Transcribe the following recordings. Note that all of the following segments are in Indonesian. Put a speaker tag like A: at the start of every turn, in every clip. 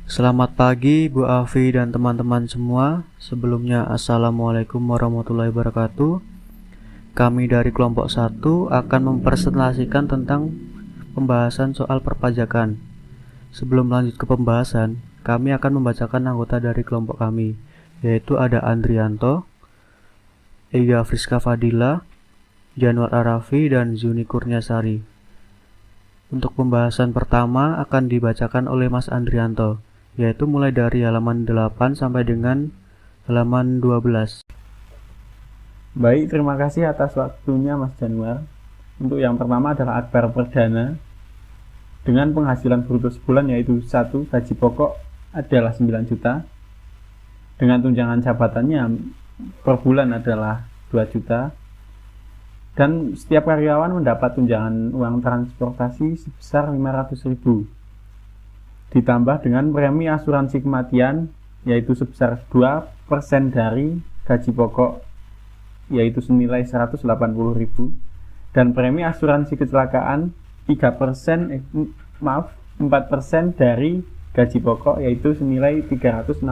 A: Selamat pagi Bu Afi dan teman-teman semua. Sebelumnya Assalamualaikum warahmatullahi wabarakatuh. Kami dari kelompok 1 akan mempresentasikan tentang pembahasan soal perpajakan. Sebelum lanjut ke pembahasan, kami akan membacakan anggota dari kelompok kami, yaitu ada Andrianto, Ega Friska Fadila, Januar Arafi, dan Zuni Kurniasari. Untuk pembahasan pertama akan dibacakan oleh Mas Andrianto, yaitu mulai dari halaman 8 sampai dengan halaman 12.
B: Baik, terima kasih atas waktunya Mas Januar. Untuk yang pertama adalah akbar perdana dengan penghasilan bruto sebulan yaitu 1. Gaji pokok adalah 9 juta dengan tunjangan jabatannya per bulan adalah 2 juta dan setiap karyawan mendapat tunjangan uang transportasi sebesar 500.000 ditambah dengan premi asuransi kematian yaitu sebesar 2% dari gaji pokok yaitu senilai 180.000 dan premi asuransi kecelakaan 4% dari gaji pokok yaitu senilai 360.000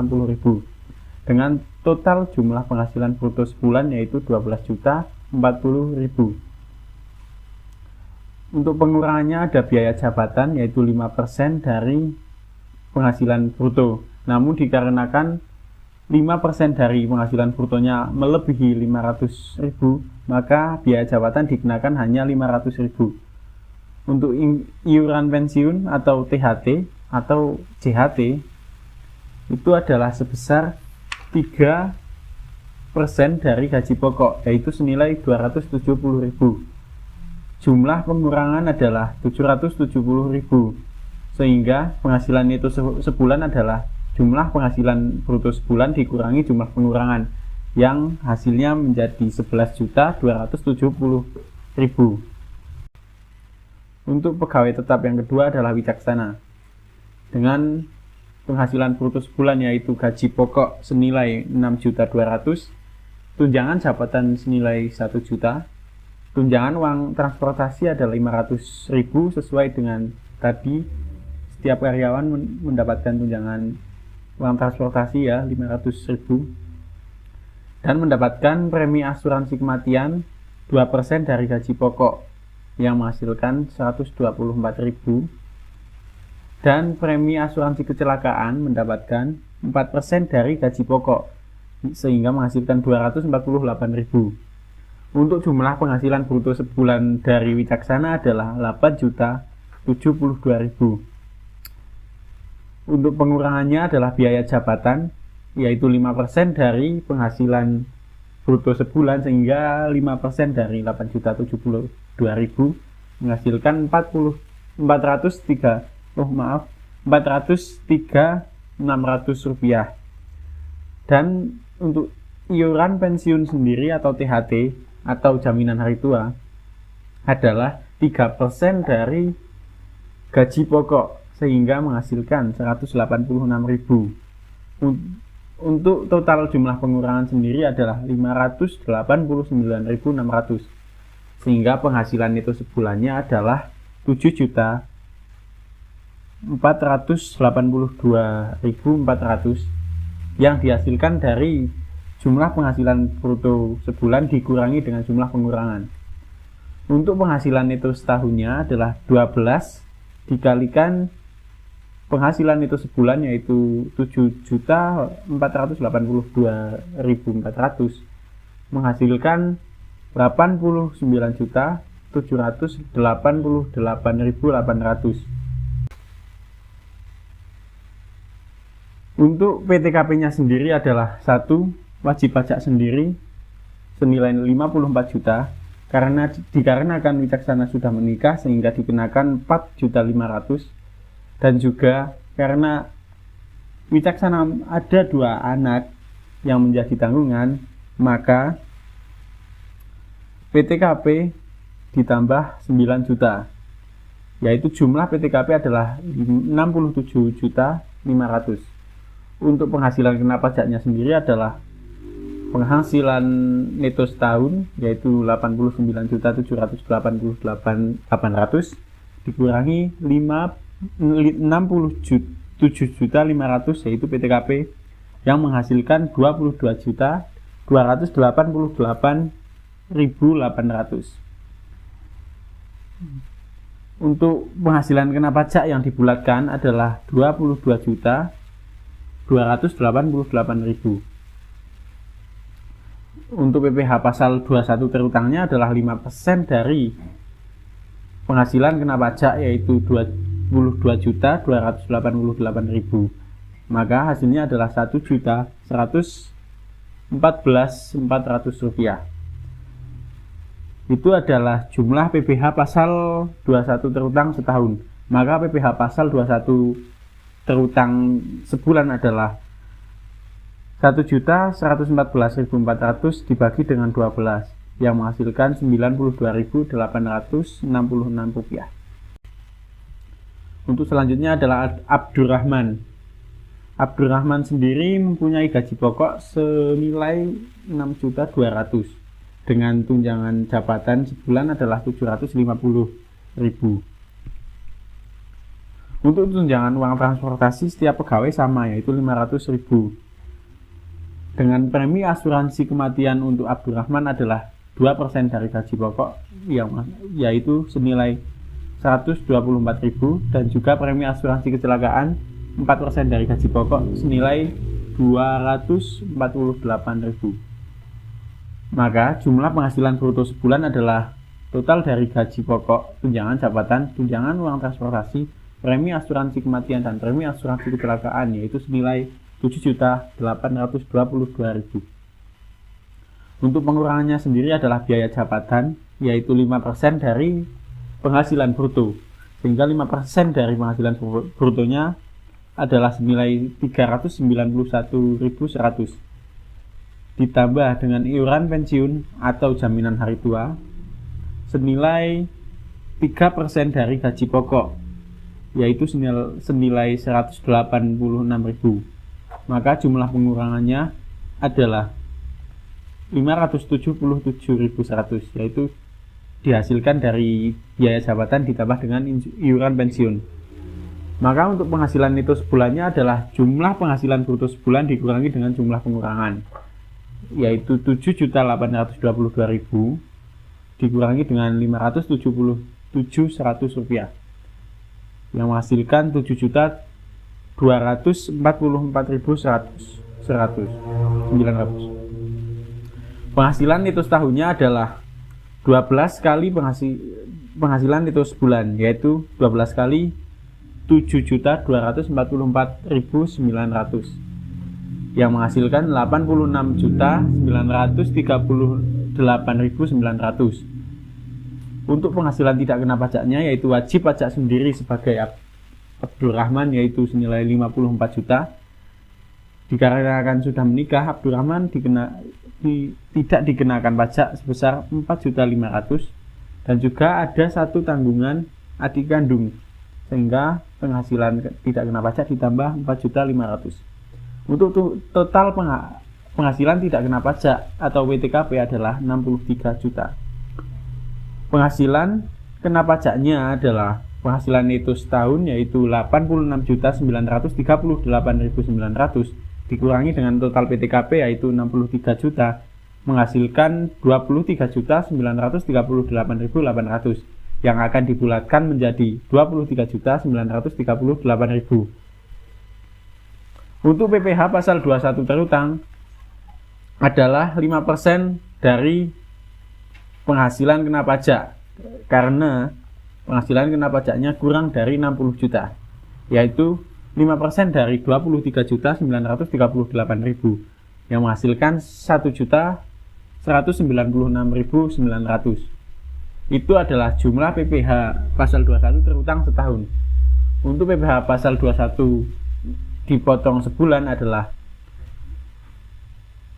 B: dengan total jumlah penghasilan bruto sebulan yaitu 12.040.000. Untuk pengurangannya ada biaya jabatan yaitu 5% dari penghasilan bruto. Namun dikarenakan 5% dari penghasilan brutonya melebihi 500.000, maka biaya jabatan dikenakan hanya 500.000. Untuk iuran pensiun atau THT atau JHT itu adalah sebesar 3% dari gaji pokok yaitu senilai 270.000. Jumlah pengurangan adalah 770.000 sehingga penghasilan itu sebulan adalah jumlah penghasilan bruto sebulan dikurangi jumlah pengurangan yang hasilnya menjadi 11.270.000. Untuk pegawai tetap yang kedua adalah wicaksana dengan penghasilan bruto sebulan yaitu gaji pokok senilai 6.200.000, tunjangan jabatan senilai 1 juta, tunjangan uang transportasi adalah 500.000 sesuai dengan tadi setiap karyawan mendapatkan tunjangan uang transportasi ya 500.000 dan mendapatkan premi asuransi kematian 2% dari gaji pokok yang menghasilkan 124.000 dan premi asuransi kecelakaan mendapatkan 4% dari gaji pokok sehingga menghasilkan 248.000. Untuk jumlah penghasilan bruto sebulan dari wicaksana adalah 8.072.000. Untuk pengurangannya adalah biaya jabatan yaitu 5% dari penghasilan bruto sebulan sehingga 5% dari 8.072.000 menghasilkan 403.600 rupiah. Dan untuk iuran pensiun sendiri atau THT atau jaminan hari tua adalah 3% dari gaji pokok sehingga menghasilkan 186.000. Untuk total jumlah pengurangan sendiri adalah 589.600 sehingga penghasilan itu sebulannya adalah 7.482.400 yang dihasilkan dari jumlah penghasilan bruto sebulan dikurangi dengan jumlah pengurangan. Untuk penghasilan itu setahunnya adalah 12 dikalikan penghasilan itu sebulan yaitu 7.482.400 menghasilkan 89.788.800. Untuk PTKP-nya sendiri adalah 1. Wajib pajak sendiri senilai 54 juta dikarenakan wicaksana sudah menikah sehingga dikenakan 4.500.000 dan juga karena wicaksana ada 2 anak yang menjadi tanggungan maka PTKP ditambah 9 juta yaitu jumlah PTKP adalah 67.500.000. Untuk penghasilan kena pajaknya sendiri adalah penghasilan neto setahun yaitu 89.788.800 dikurangi 60.700.000 7.500.000 yaitu PTKP yang menghasilkan 22.288.800. Untuk penghasilan kena pajak yang dibulatkan adalah 22.288.000. Untuk PPh pasal 21 terutangnya adalah 5% dari penghasilan kena pajak yaitu 22.288.000. Maka hasilnya adalah 1.114.400 rupiah. Itu adalah jumlah PPh pasal 21 terutang setahun. Maka PPh pasal 21 terutang sebulan adalah 1.114.400 dibagi dengan 12 yang menghasilkan 92.866 rupiah. Untuk selanjutnya adalah Abdurrahman. Abdurrahman sendiri mempunyai gaji pokok senilai 6.200.000 dengan tunjangan jabatan sebulan adalah 750.000. Untuk tunjangan uang transportasi setiap pegawai sama yaitu 500.000. Dengan premi asuransi kematian untuk Abdurrahman adalah 2% dari gaji pokok yaitu senilai 124.000 dan juga premi asuransi kecelakaan 4% dari gaji pokok senilai 248.000. Maka jumlah penghasilan bruto sebulan adalah total dari gaji pokok, tunjangan jabatan, tunjangan uang transportasi, premi asuransi kematian dan premi asuransi kecelakaan yaitu senilai 7.822.000. Untuk pengurangannya sendiri adalah biaya jabatan yaitu 5% dari penghasilan bruto, sehingga 5% dari penghasilan brutonya adalah senilai 391.100 ditambah dengan iuran pensiun atau jaminan hari tua senilai 3% dari gaji pokok yaitu senilai 186.000. Maka jumlah pengurangannya adalah 577.100 yaitu dihasilkan dari biaya jabatan ditambah dengan iuran pensiun. Maka untuk penghasilan neto sebulannya adalah jumlah penghasilan bruto sebulan dikurangi dengan jumlah pengurangan yaitu 7.822.000 dikurangi dengan 577.100 rupiah yang menghasilkan 7.244.900. Penghasilan neto setahunnya adalah 12 kali penghasilan neto sebulan yaitu 12 kali 7.244.900 yang menghasilkan 86.938.900. Untuk penghasilan tidak kena pajaknya yaitu wajib pajak sendiri sebagai Abdurrahman yaitu senilai 54 juta. Dikarenakan sudah menikah, Abdurrahman tidak dikenakan pajak sebesar 4.500.000 dan juga ada satu tanggungan adik kandung sehingga penghasilan tidak kena pajak ditambah 4.500.000. Untuk total penghasilan tidak kena pajak atau WTKP adalah 63 juta. Penghasilan kena pajaknya adalah penghasilan neto setahun yaitu 86.938.900 dikurangi dengan total PTKP yaitu 63 juta menghasilkan 23.938.800 yang akan dibulatkan menjadi 23.938.000. Untuk PPh pasal 21 terutang adalah 5% dari penghasilan kena pajak karena penghasilan kena pajaknya kurang dari 60 juta yaitu 5% dari 23.938.000 yang menghasilkan 1.196.900. Itu adalah jumlah PPh pasal 21 terutang setahun. Untuk PPh pasal 21 dipotong sebulan adalah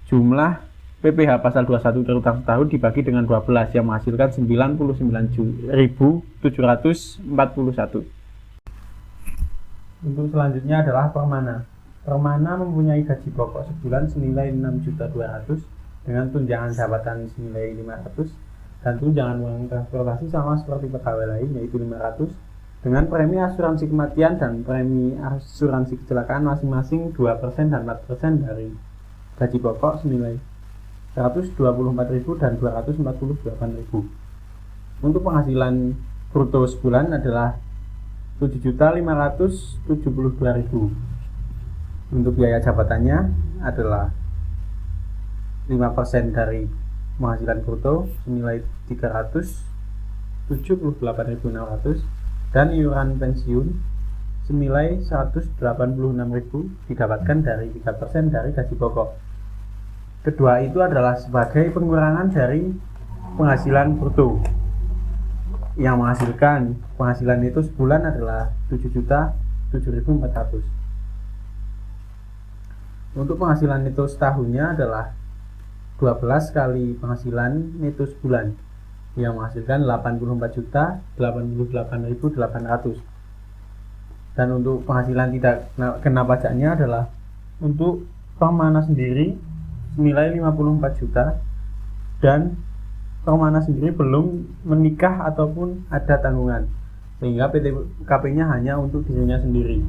B: jumlah PPh pasal 21 terutang setahun dibagi dengan 12 yang menghasilkan 99.741. Untuk selanjutnya adalah Permana. Permana mempunyai gaji pokok sebulan senilai 6.200.000 dengan tunjangan jabatan senilai 500 dan tunjangan uang transportasi sama seperti pegawai lain yaitu 500 dengan premi asuransi kematian dan premi asuransi kecelakaan masing-masing 2% dan 4% dari gaji pokok senilai 124.000 dan 248.000. Untuk penghasilan bruto sebulan adalah 7.572.000. Untuk biaya jabatannya adalah 5% dari penghasilan bruto senilai 378.600 dan iuran pensiun senilai 186.000 didapatkan dari 3% dari gaji pokok. Kedua itu adalah sebagai pengurangan dari penghasilan bruto yang menghasilkan penghasilan itu sebulan adalah 7.007.400. Untuk penghasilan itu setahunnya adalah 12 kali penghasilan neto sebulan yang menghasilkan 84.088.800. Dan untuk penghasilan tidak kena pajaknya adalah untuk permana sendiri senilai 54 juta dan permana sendiri belum menikah ataupun ada tanggungan, sehingga PTKP-nya hanya untuk dirinya sendiri.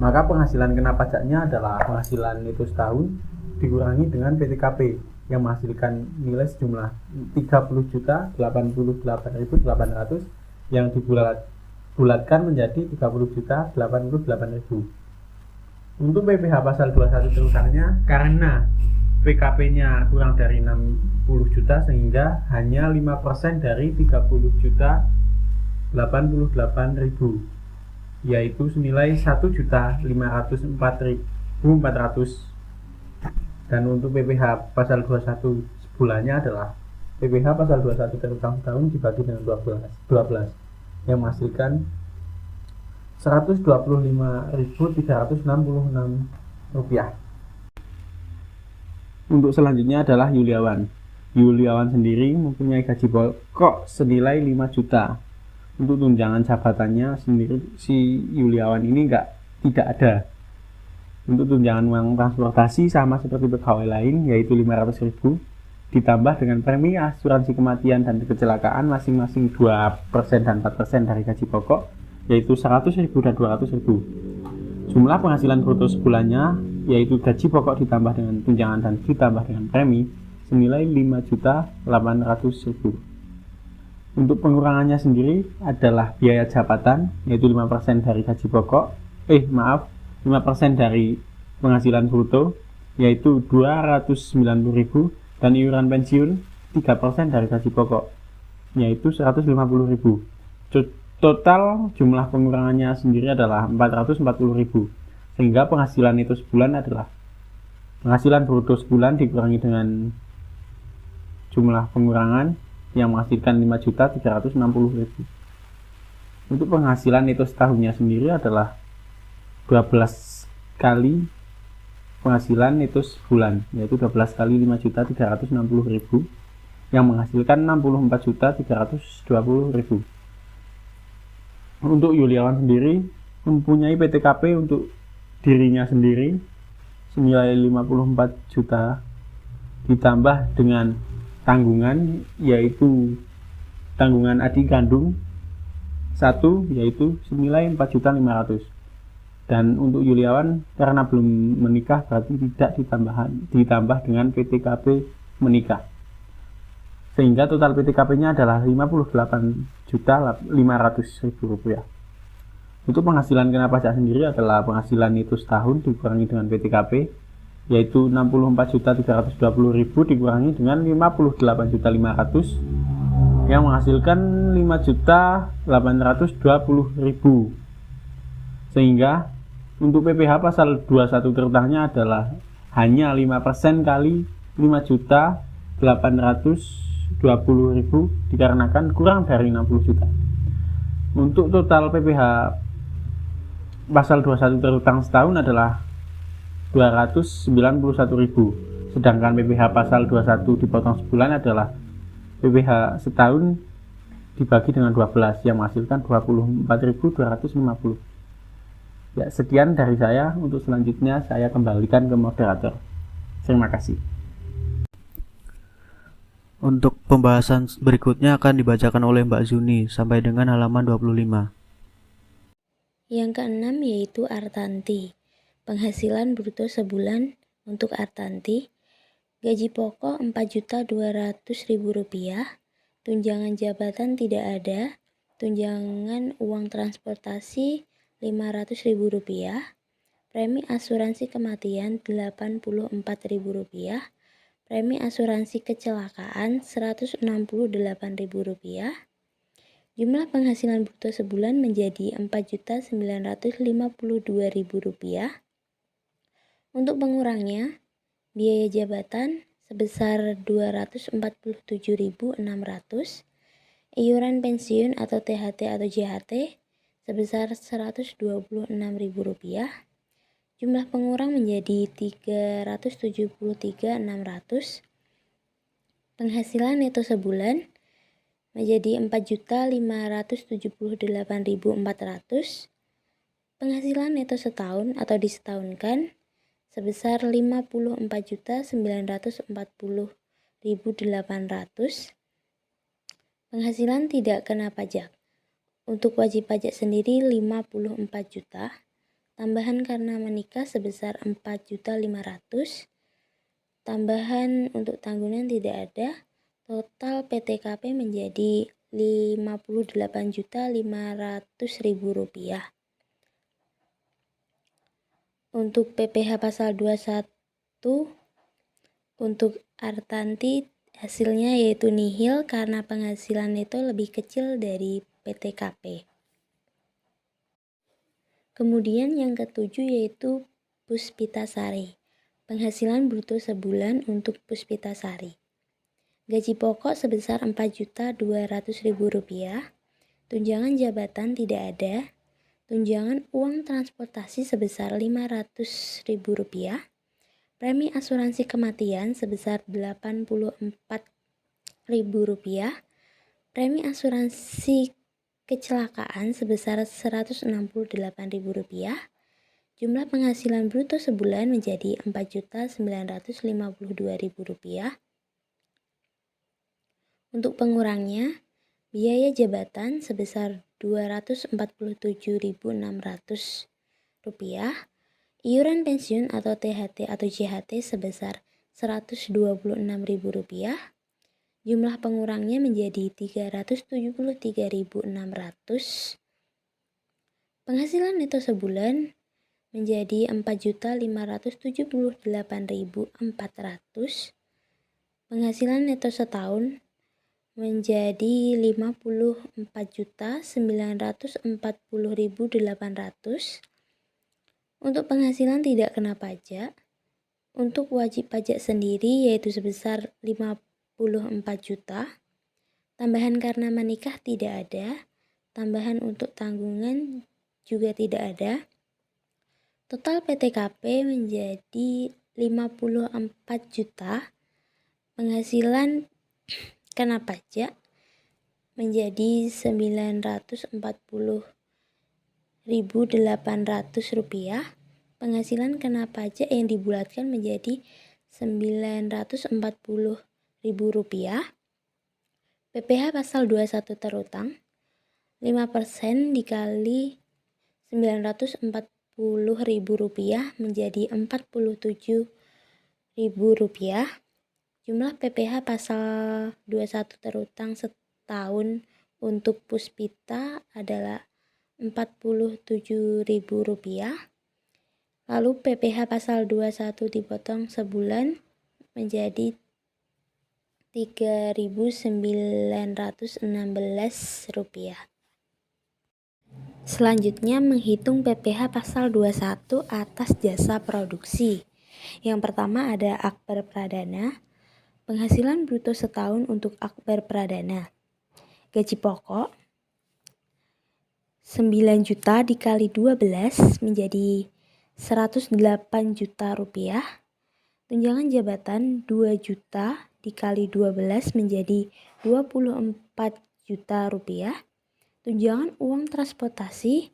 B: Maka penghasilan kena pajaknya adalah penghasilan itu setahun dikurangi dengan PTKP yang menghasilkan nilai sejumlah 30.088.800 yang dibulatkan menjadi 30.088.000. Untuk PPh pasal 21 terutangnya karena PKP-nya kurang dari 60 juta sehingga hanya 5% dari 30.088.000, yaitu senilai 1.504.400. Dan untuk PPh pasal 21 sebulannya adalah PPh pasal 21 terutang setahun dibagi dengan 12 yang menghasilkan 125.366 rupiah. Untuk selanjutnya adalah Yuliawan. Yuliawan sendiri mempunyai gaji pokok senilai 5 juta. Untuk tunjangan jabatannya sendiri si Yuliawan ini tidak ada. Untuk tunjangan uang transportasi sama seperti pegawai lain yaitu 500.000 ditambah dengan premi asuransi kematian dan kecelakaan masing-masing 2% dan 4% dari gaji pokok yaitu 100.000 dan 200.000. Jumlah penghasilan bruto sebulannya yaitu gaji pokok ditambah dengan tunjangan dan ditambah dengan premi senilai 5.800.000. Untuk pengurangannya sendiri adalah biaya jabatan yaitu 5% dari gaji pokok 5% dari penghasilan bruto yaitu 290.000 dan iuran pensiun 3% dari gaji pokok yaitu 150.000. Total jumlah pengurangannya sendiri adalah 440.000 sehingga penghasilan itu sebulan adalah penghasilan bruto sebulan dikurangi dengan jumlah pengurangan yang menghasilkan 5.360.000. Untuk penghasilan itu setahunnya sendiri adalah 12 kali penghasilan itu sebulan yaitu 12 kali 5.360.000 yang menghasilkan 64.320.000. Untuk Yuliawan sendiri mempunyai PTKP untuk dirinya sendiri senilai 54 juta ditambah dengan tanggungan yaitu tanggungan adik kandung 1 yaitu senilai 4.500.000. Dan untuk Yuliawan karena belum menikah berarti tidak ditambah dengan PTKP menikah, sehingga total PTKP-nya adalah 58.500.000 rupiah. Untuk penghasilan kena pajak sendiri adalah penghasilan itu setahun dikurangi dengan PTKP yaitu 64.320.000 dikurangi dengan 58.500.000 yang menghasilkan 5.820.000, sehingga untuk PPh pasal 21 terutangnya adalah hanya 5% kali 5.820.000 dikarenakan kurang dari 60 juta. Untuk total PPh pasal 21 terutang setahun adalah 291.000, sedangkan PPh pasal 21 dipotong sebulan adalah PPh setahun dibagi dengan 12 yang menghasilkan 24.250. Ya, sekian dari saya. Untuk selanjutnya saya kembalikan ke moderator. Terima kasih.
A: Untuk pembahasan berikutnya akan dibacakan oleh Mbak Zuni sampai dengan halaman 25.
C: Yang keenam yaitu Artanti. Penghasilan bruto sebulan untuk Artanti, gaji pokok Rp4.200.000, tunjangan jabatan tidak ada, tunjangan uang transportasi Rp500.000, premi asuransi kematian Rp84.000, premi asuransi kecelakaan Rp168.000. Jumlah penghasilan bruto sebulan menjadi Rp4.952.000. Untuk pengurangnya, biaya jabatan sebesar Rp247.600, iuran pensiun atau THT atau JHT sebesar Rp126.000. Jumlah pengurang menjadi Rp373.600. Penghasilan neto sebulan menjadi Rp4.578.400. Penghasilan neto setahun atau disetahunkan sebesar Rp54.800.800. Penghasilan tidak kena pajak. Untuk wajib pajak sendiri 54 juta. Tambahan karena menikah sebesar 4.500.000. Tambahan untuk tanggungan tidak ada. Total PTKP menjadi Rp58.500.000. Untuk PPh pasal 21 untuk Artanti hasilnya yaitu nihil karena penghasilan neto lebih kecil dari PTKP. Kemudian yang ketujuh yaitu Puspitasari. Penghasilan bruto sebulan untuk Puspitasari. Gaji pokok sebesar Rp4.200.000, tunjangan jabatan tidak ada, tunjangan uang transportasi sebesar Rp500.000, premi asuransi kematian sebesar Rp84.000, premi asuransi kecelakaan sebesar Rp168.000. Jumlah penghasilan bruto sebulan menjadi Rp4.952.000. Untuk pengurangnya, biaya jabatan sebesar Rp247.600, iuran pensiun atau THT atau JHT sebesar Rp126.000. Jumlah pengurangnya menjadi Rp373.600. Penghasilan neto sebulan menjadi Rp4.578.400. Penghasilan neto setahun menjadi Rp54.940.800. Untuk penghasilan tidak kena pajak. Untuk wajib pajak sendiri yaitu sebesar 54 juta. Tambahan karena menikah tidak ada. Tambahan untuk tanggungan juga tidak ada. Total PTKP menjadi 54 juta. Penghasilan kena pajak menjadi Rp940.800. Penghasilan kena pajak yang dibulatkan menjadi Rp940.000. PPh pasal 21 terutang 5% dikali Rp940.000 menjadi Rp47.000. Jumlah PPh pasal 21 terutang setahun untuk Puspita adalah Rp47.000. Lalu PPh pasal 21 dipotong sebulan menjadi Rp3.916. Selanjutnya menghitung PPh pasal 21 atas jasa produksi. Yang pertama ada Akbar Pradana. Penghasilan bruto setahun untuk Akbar Pradana. Gaji pokok 9 juta dikali 12 menjadi Rp108 juta. Tunjangan jabatan 2 juta dikali 12 menjadi Rp24 juta. Tunjangan uang transportasi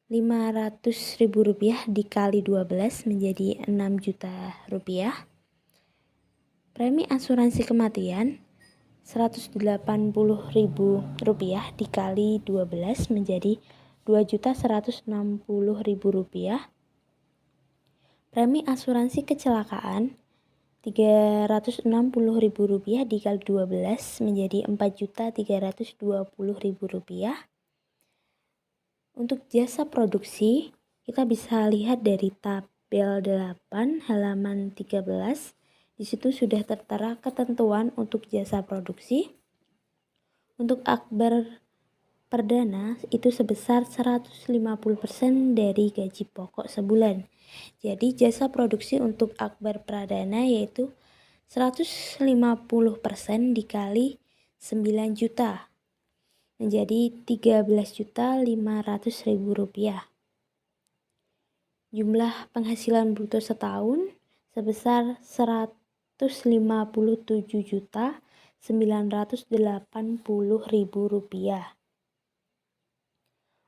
C: Rp500.000 dikali 12 menjadi Rp6 juta. Premi asuransi kematian Rp180.000 dikali 12 menjadi Rp2.160.000. Premi asuransi kecelakaan Rp360.000 dikali 12 menjadi Rp4.320.000. Untuk jasa produksi, kita bisa lihat dari tabel 8 halaman 13. Di situ sudah tertera ketentuan untuk jasa produksi. Untuk akbar perdana itu sebesar 150% dari gaji pokok sebulan. Jadi jasa produksi untuk akbar perdana yaitu 150% dikali 9 juta menjadi Rp13.500.000. Jumlah penghasilan bruto setahun sebesar Rp157.980.000.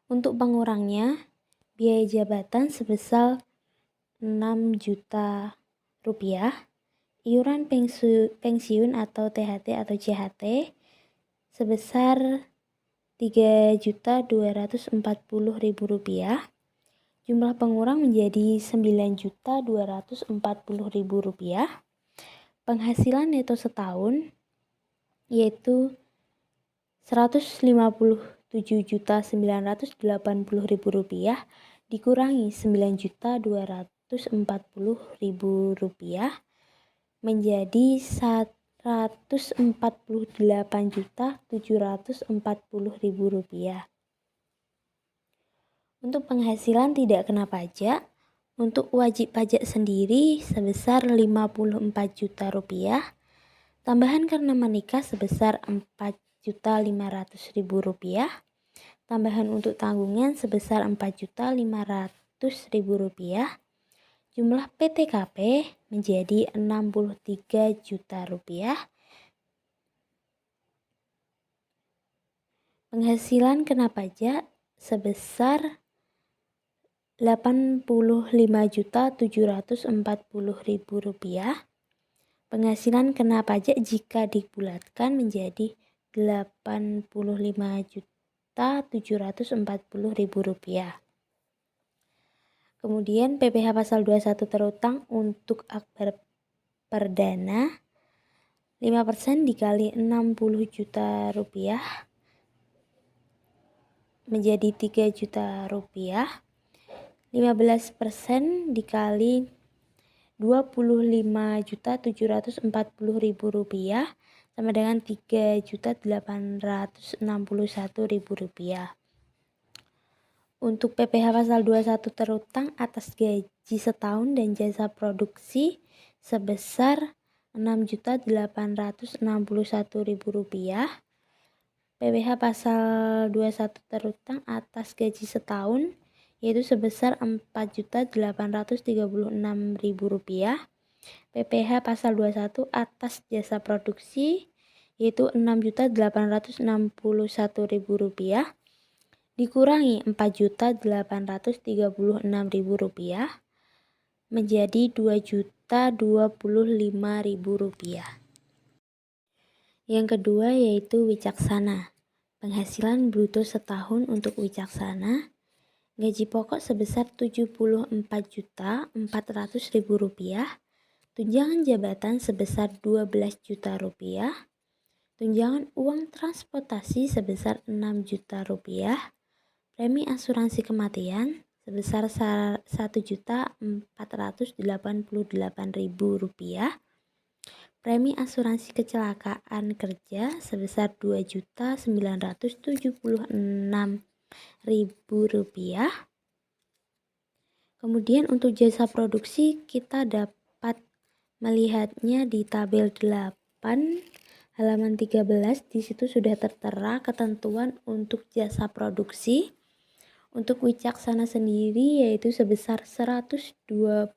C: Untuk pengurangnya, biaya jabatan sebesar Rp6 juta, iuran pensiun atau THT atau CHT sebesar Rp3.240.000. Jumlah pengurang menjadi Rp9.240.000. Penghasilan neto setahun yaitu Rp157.980.000 dikurangi Rp9.240.000 menjadi Rp148.740.000. Untuk penghasilan tidak kena pajak, untuk wajib pajak sendiri sebesar Rp54 juta, tambahan karena menikah sebesar Rp4.500.000, tambahan untuk tanggungan sebesar Rp4.500.000, jumlah PTKP menjadi Rp63 juta. Penghasilan kena pajak sebesar Rp85.740.000. Penghasilan kena pajak jika dibulatkan menjadi Rp85.740.000. Kemudian PPh pasal 21 terutang untuk akbar perdana 5% dikali Rp60 juta menjadi Rp3 juta. 15% dikali Rp25.740.000 sama dengan Rp3.861.000. Untuk PPh pasal 21 terutang atas gaji setahun dan jasa produksi sebesar Rp6.861.000. PPh pasal 21 terutang atas gaji setahun yaitu sebesar Rp4.836.000. PPh pasal 21 atas jasa produksi yaitu Rp6.861.000 dikurangi Rp4.836.000 menjadi Rp2.025.000. Yang kedua yaitu wicaksana. Penghasilan bruto setahun untuk wicaksana, gaji pokok sebesar Rp74.400.000, tunjangan jabatan sebesar Rp12 juta, tunjangan uang transportasi sebesar Rp6 juta, premi asuransi kematian sebesar Rp1.488.000, premi asuransi kecelakaan kerja sebesar Rp2.976.000. Kemudian untuk jasa produksi kita dapat melihatnya di tabel 8 halaman 13. Di situ sudah tertera ketentuan untuk jasa produksi. Untuk wicaksana sendiri yaitu sebesar 125%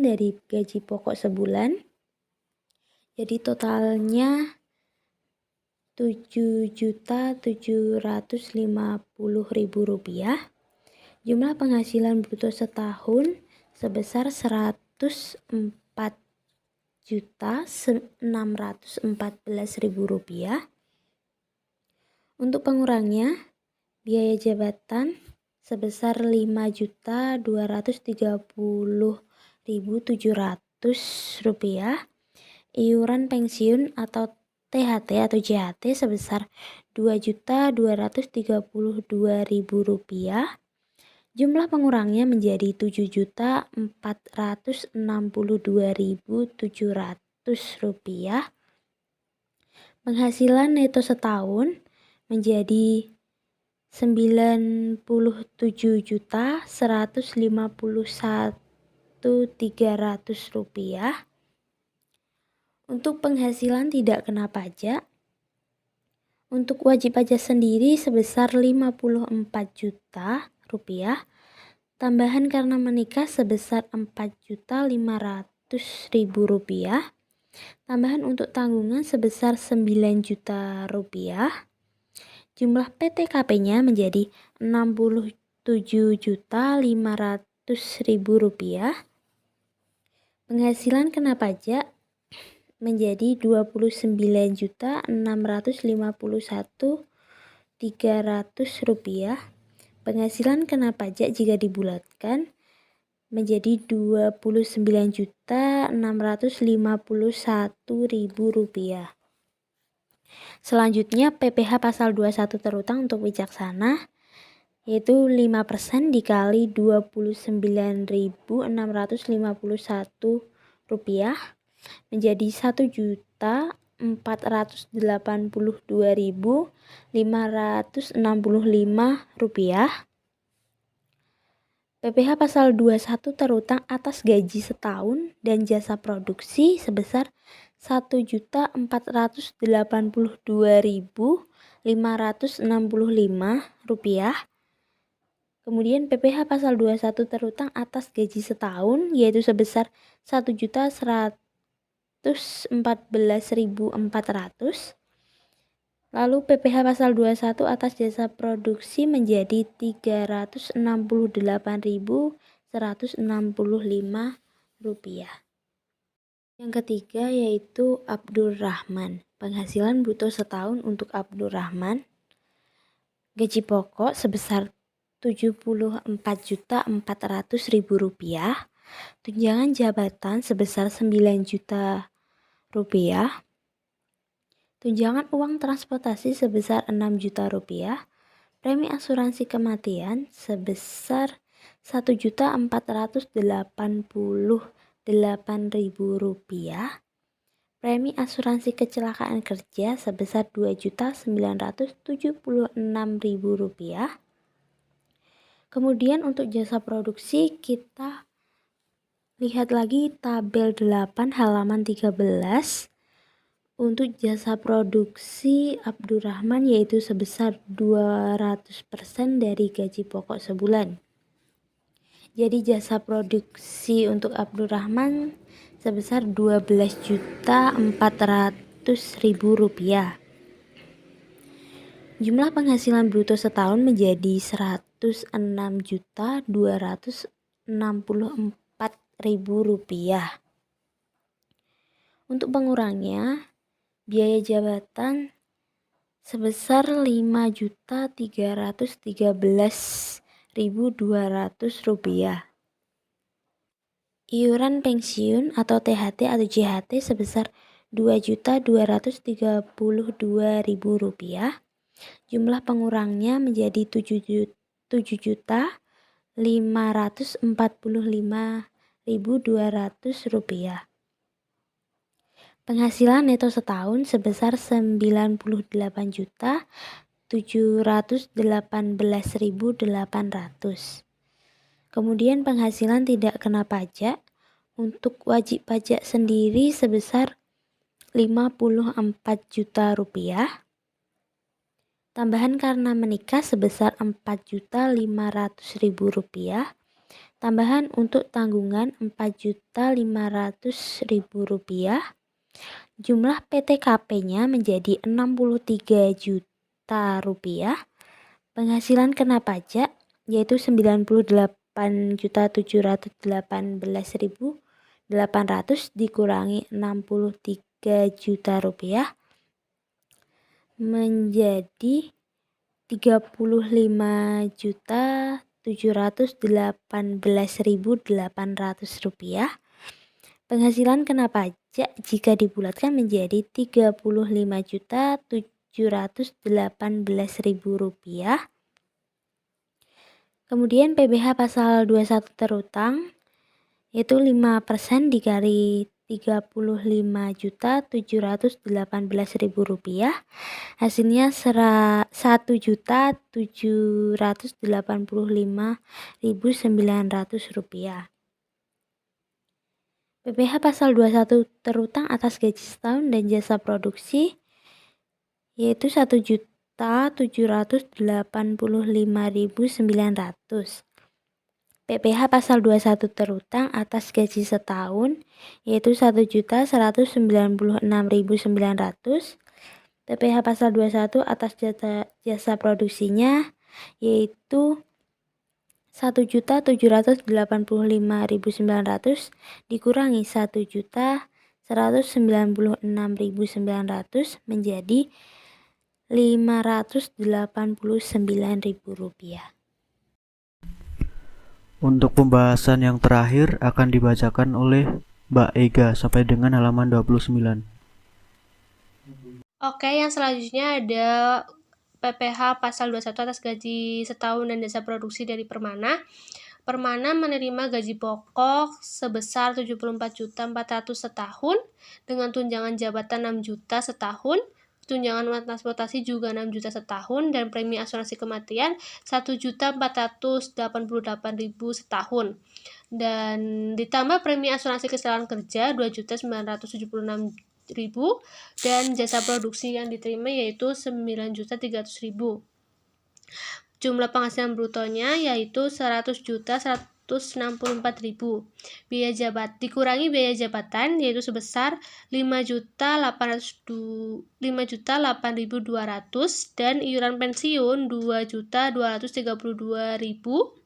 C: dari gaji pokok sebulan. Jadi totalnya Rp7.750.000. Jumlah penghasilan bruto setahun sebesar Rp104.614.000. Untuk pengurangnya, biaya jabatan sebesar Rp5.230.700, iuran pensiun atau THT atau JHT sebesar Rp2.232.000, jumlah pengurangnya menjadi Rp7.462.700, penghasilan neto setahun menjadi Rp97.151.300. Untuk penghasilan tidak kena pajak, untuk wajib pajak sendiri sebesar Rp54 juta, tambahan karena menikah sebesar Rp4.500.000, tambahan untuk tanggungan sebesar Rp9 juta, jumlah PTKP-nya menjadi Rp67.500.000, penghasilan kena pajak menjadi Rp29.651.300, penghasilan kena pajak jika dibulatkan menjadi Rp29.651.000. Selanjutnya PPh pasal 21 terutang untuk wicaksana, yaitu 5% dikali Rp29.651 menjadi Rp1.482.565. PPh pasal 21 terutang atas gaji setahun dan jasa produksi sebesar Rp1.482.565. Kemudian PPh pasal 21 terutang atas gaji setahun yaitu sebesar Rp1.114.400. Lalu PPh pasal 21 atas jasa produksi menjadi Rp368.165. Yang ketiga yaitu Abdurrahman. Penghasilan bruto setahun untuk Abdurrahman. Gaji pokok sebesar Rp74.400.000. Tunjangan jabatan sebesar Rp9 juta. Tunjangan uang transportasi sebesar Rp6 juta. Premi asuransi kematian sebesar Rp1.488.000. Premi asuransi kecelakaan kerja sebesar Rp2.976.000. Kemudian untuk jasa produksi kita lihat lagi tabel 8 halaman 13. Untuk jasa produksi Abdurrahman yaitu sebesar 200% dari gaji pokok sebulan. Jadi jasa produksi untuk Abdurrahman sebesar Rp12.400.000. Jumlah penghasilan bruto setahun menjadi Rp106.264.000. Untuk pengurangnya, biaya jabatan sebesar Rp5.313.200. Iuran pensiun atau THT atau JHT sebesar Rp2.232.000. Jumlah pengurangnya menjadi Rp7.545.200. Penghasilan neto setahun sebesar Rp98.718.800. Kemudian penghasilan tidak kena pajak untuk wajib pajak sendiri sebesar Rp54 juta. Tambahan karena menikah sebesar Rp4.500.000. Tambahan untuk tanggungan Rp4.500.000. Jumlah PTKP-nya menjadi Rp63 juta. Penghasilan kena pajak yaitu Rp98.718.800 dikurangi Rp63 juta menjadi Rp35.718.800. Penghasilan kena pajak jika dibulatkan menjadi Rp35.718.000. Kemudian PBH pasal 21 terutang yaitu 5% dikali Rp35.718.000, hasilnya Rp1.785.900. PPh pasal 21 terutang atas gaji setahun dan jasa produksi yaitu Rp1.785.900. PPh pasal 21 terutang atas gaji setahun yaitu Rp1.196.900. PPh pasal 21 atas jasa produksinya yaitu Rp1.785.900 dikurangi Rp1.196.900 menjadi Rp589.000.
A: Untuk pembahasan yang terakhir akan dibacakan oleh Mbak Ega sampai dengan halaman 29.
D: Oke, yang selanjutnya ada PPh pasal 21 atas gaji setahun dan jasa produksi dari Permana. Permana menerima gaji pokok sebesar Rp74.400.000 setahun dengan tunjangan jabatan Rp6 juta setahun, tunjangan uang transportasi juga Rp6 juta setahun, dan premi asuransi kematian Rp1.488.000 setahun. Dan ditambah premi asuransi kecelakaan kerja Rp2.976.000 dan jasa produksi yang diterima yaitu Rp9.300.000. Jumlah penghasilan brutonya yaitu Rp100.164.000. Biaya jabat dikurangi biaya jabatan yaitu sebesar Rp5.008.200 dan iuran pensiun Rp2.232.000.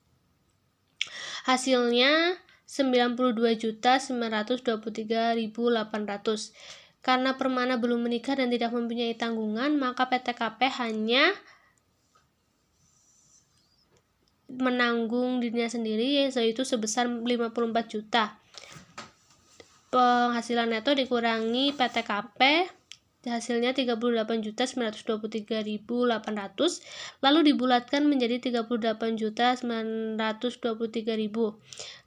D: Hasilnya Rp92.923.800. Karena Permana belum menikah dan tidak mempunyai tanggungan, maka PTKP hanya menanggung dirinya sendiri yaitu sebesar Rp54 juta. Penghasilan neto dikurangi PTKP hasilnya Rp38.923.800 lalu dibulatkan menjadi Rp38.923.000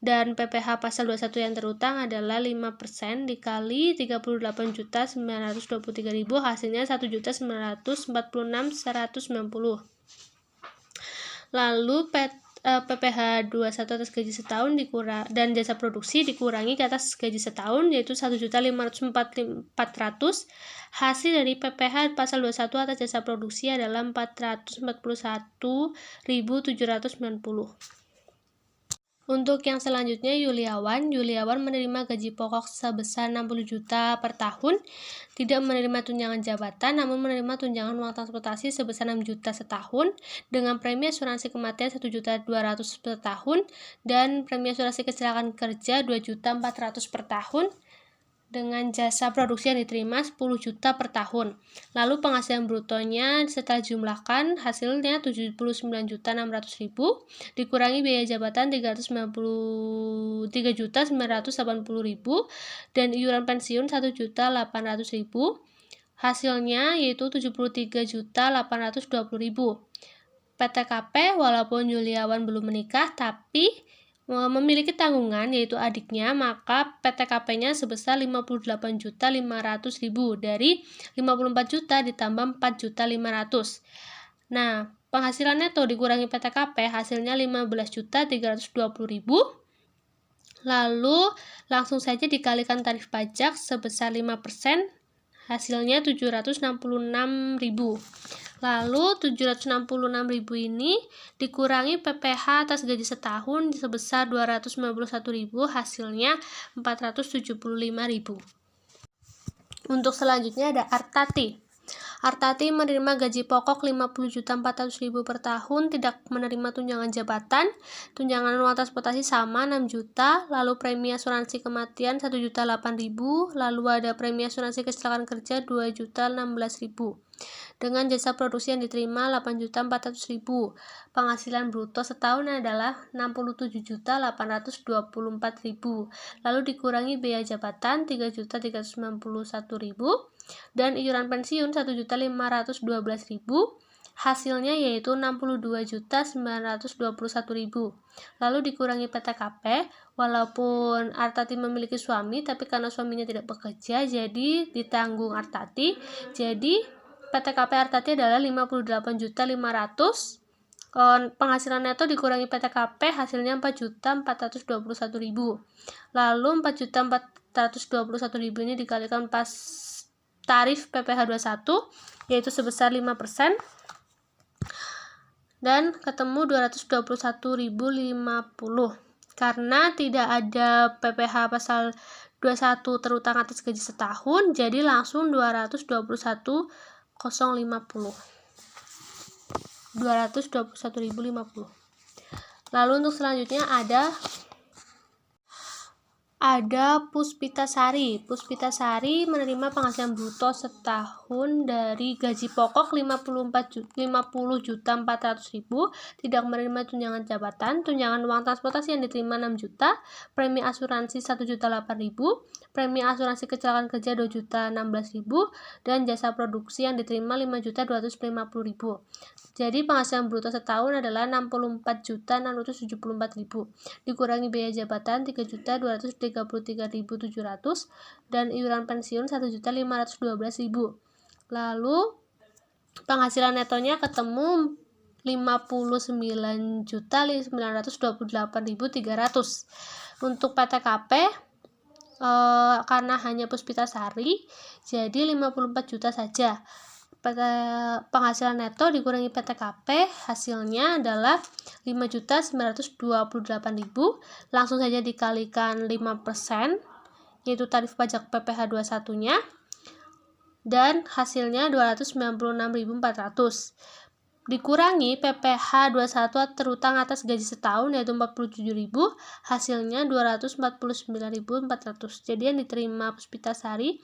D: dan PPh pasal 21 yang terutang adalah 5% dikali Rp38.923.000 hasilnya Rp1.946.190. Lalu PPh 21 atas gaji setahun dan jasa produksi dikurangi ke atas gaji setahun yaitu Rp1.504.400. Hasil dari PPh pasal 21 atas jasa produksi adalah Rp441.790. Untuk yang selanjutnya Yuliawan menerima gaji pokok sebesar Rp60 juta per tahun, tidak menerima tunjangan jabatan namun menerima tunjangan uang transportasi sebesar Rp6 juta setahun dengan premi asuransi kematian Rp1.200.000 per tahun dan premi asuransi kecelakaan kerja Rp2.400.000 per tahun. Dengan jasa produksi yang diterima Rp10 juta per tahun. Lalu penghasilan brutonya setelah jumlahkan hasilnya Rp79.600.000 dikurangi biaya jabatan Rp33.980.000 dan iuran pensiun Rp1.800.000. Hasilnya yaitu Rp73.820.000. PTKP walaupun Yuliawan belum menikah tapi memiliki tanggungan yaitu adiknya, maka PTKP-nya sebesar Rp58.500.000 dari Rp54 juta ditambah Rp4.500.000. Nah, penghasilan neto dikurangi PTKP hasilnya Rp15.320.000. Lalu langsung saja dikalikan tarif pajak sebesar 5%, hasilnya Rp766.000. Lalu Rp766.000 ini dikurangi PPh atas gaji setahun sebesar Rp291.000, hasilnya Rp475.000. Untuk selanjutnya ada Artati. Artati menerima gaji pokok Rp50.400.000 per tahun, tidak menerima tunjangan jabatan, tunjangan uang transportasi sama Rp6 juta, lalu premi asuransi kematian Rp1.008.000, lalu ada premi asuransi kecelakaan kerja Rp2.016.000. dengan jasa produksi yang diterima 8.400.000. Penghasilan bruto setahun adalah 67.824.000. Lalu dikurangi biaya jabatan 3.391.000 dan iuran pensiun 1.512.000. Hasilnya yaitu 62.921.000. Lalu dikurangi PTKP, walaupun Artati memiliki suami, tapi karena suaminya tidak bekerja, jadi ditanggung Artati. Jadi PTKP Artati adalah 58.500.000. Penghasilan neto dikurangi PTKP, hasilnya 4.421.000. Lalu 4.421.000 ini dikalikan pas tarif PPh 21, yaitu sebesar 5%. Dan ketemu 221.050. Karena tidak ada PPh pasal 21 terutang atas gaji setahun, jadi langsung 221.050. 221.050. Lalu untuk selanjutnya ada Puspitasari. Puspitasari menerima penghasilan bruto setahun dari gaji pokok 50.400.000, tidak menerima tunjangan jabatan, tunjangan uang transportasi yang diterima 6 juta, premi asuransi 1.008.000, premi asuransi kecelakaan kerja 2.016.000, dan jasa produksi yang diterima 5.250.000. Jadi penghasilan bruto setahun adalah 64.674.000, dikurangi biaya jabatan 3.233.700 dan iuran pensiun 1.512.000. Lalu penghasilan netonya ketemu 59.928.300. Untuk PTKP karena hanya Puspitasari, jadi 54 juta saja. Penghasilan neto dikurangi PTKP, hasilnya adalah 5.928.000. Langsung saja dikalikan 5%, yaitu tarif pajak PPh 21-nya, dan hasilnya 296.400. Dikurangi PPh 21 terutang atas gaji setahun, yaitu 47.000, hasilnya 249.400. Jadi yang diterima Puspitasari,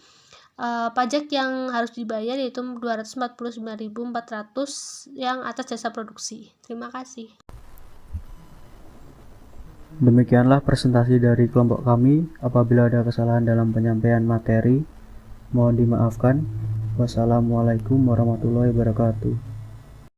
D: pajak yang harus dibayar yaitu 249.400 yang atas jasa produksi. Terima kasih.
A: Demikianlah presentasi dari kelompok kami. Apabila ada kesalahan dalam penyampaian materi, mohon dimaafkan. Wassalamualaikum warahmatullahi wabarakatuh.